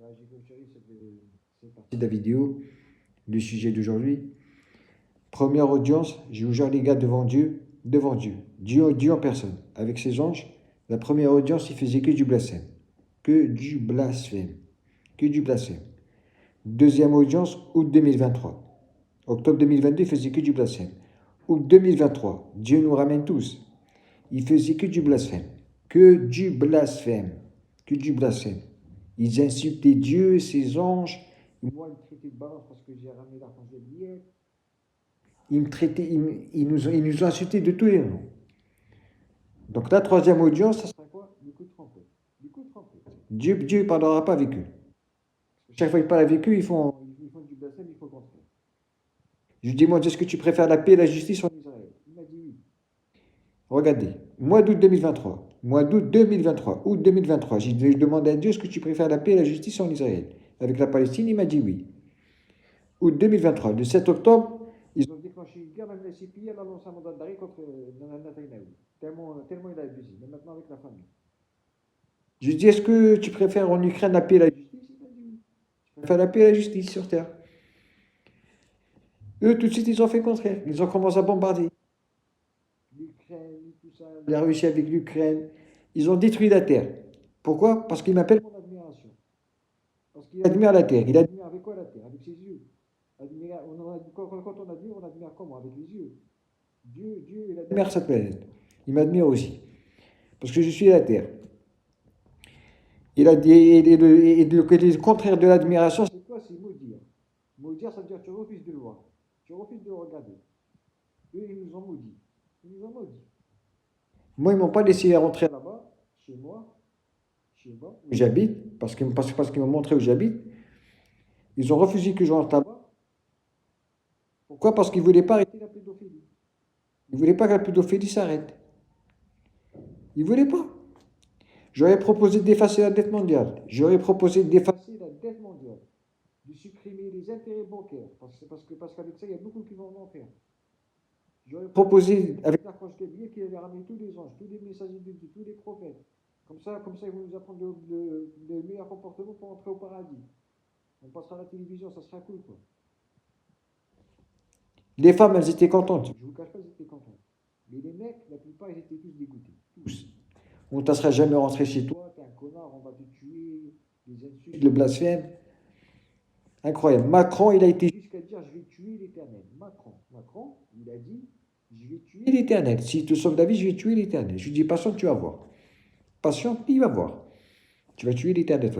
J'ai clôturé cette partie de la vidéo, le sujet d'aujourd'hui. Première audience, j'ai ouvert les gars devant Dieu, Dieu en personne, avec ses anges. La première audience, il faisait que du blasphème, que du blasphème, que du blasphème. Deuxième audience, août 2023. Octobre 2022, il faisait que du blasphème. Août 2023, Dieu nous ramène tous. Il faisait que du blasphème, que du blasphème, que du blasphème. Ils insultaient Dieu, ses anges. Moi, ils me traitaient de balance parce que j'ai ramené l'archangel hier. Ils nous ont insultés de tous les noms. Donc la troisième audience, ça sera quoi? Du coup de trompette. Dieu ne parlera pas avec eux. Chaque fois qu'il parle avec eux, ils font du blasphème, il faut le contraire. Je lui dis, moi, est-ce que tu préfères la paix et la justice en Israël? Il m'a dit oui. Regardez, mois d'août 2023. Août 2023. J'ai demandé à Dieu, est-ce que tu préfères la paix et la justice en Israël? Avec la Palestine, il m'a dit oui. Août 2023. Le 7 octobre, ils ont déclenché une guerre, même la CPI, elle a lancé un mandat d'arrêt contre Netanyahou. Tellement il a abusé, mais maintenant avec la famille. Je lui dis, est-ce que tu préfères en Ukraine la paix et la justice? Il m'a dit oui. Je préfère la paix et la justice sur terre. Eux, tout de suite, ils ont fait le contraire. Ils ont commencé à bombarder. L'Ukraine, tout ça. Il a réussi avec l'Ukraine. Ils ont détruit la terre. Pourquoi? Parce qu'il m'appelle mon admiration. Parce qu'il admire la terre. Il admire avec quoi la terre? Avec ses yeux. Quand on admire comment? Avec les yeux. Dieu, il admire cette planète. Il m'admire aussi. Parce que je suis la terre. Il a dit, et le contraire de l'admiration, c'est quoi? C'est maudire. Maudire, ça veut dire que tu refuses de le voir. Tu refuses de le regarder. Eux, ils nous ont maudits. Moi, ils ne m'ont pas laissé rentrer là-bas, chez moi, où j'habite, parce qu'ils m'ont montré où j'habite. Ils ont refusé que je rentre là-bas. Pourquoi? Parce qu'ils ne voulaient pas arrêter la pédophilie. Ils ne voulaient pas que la pédophilie s'arrête. Ils ne voulaient pas. J'aurais proposé d'effacer la dette mondiale. De supprimer les intérêts bancaires. Parce qu'avec ça, il y a beaucoup qui vont en faire. J'aurais proposé, avec l'archange Gabriel, qu'il allait ramener tous les anges, tous les messagers de Dieu, tous les prophètes. Comme ça, ils vont nous apprendre le meilleur comportement pour entrer au paradis. On passera à la télévision, ça sera cool, quoi. Les femmes, elles étaient contentes. Je ne vous cache pas, elles étaient contentes. Mais les mecs, la plupart, ils étaient tous dégoûtés. Tous. On ne te laissera jamais rentrer chez toi, t'es un connard, on va te tuer, les insultes, le blasphème. Incroyable. Macron, il a été jusqu'à dire, je vais tuer l'Éternel. Macron, il a dit, je vais tuer l'Éternel. S'il te sauve la vie, je vais tuer l'Éternel. Je lui dis, patiente, tu vas voir. Patiente, il va voir. Tu vas tuer l'Éternel.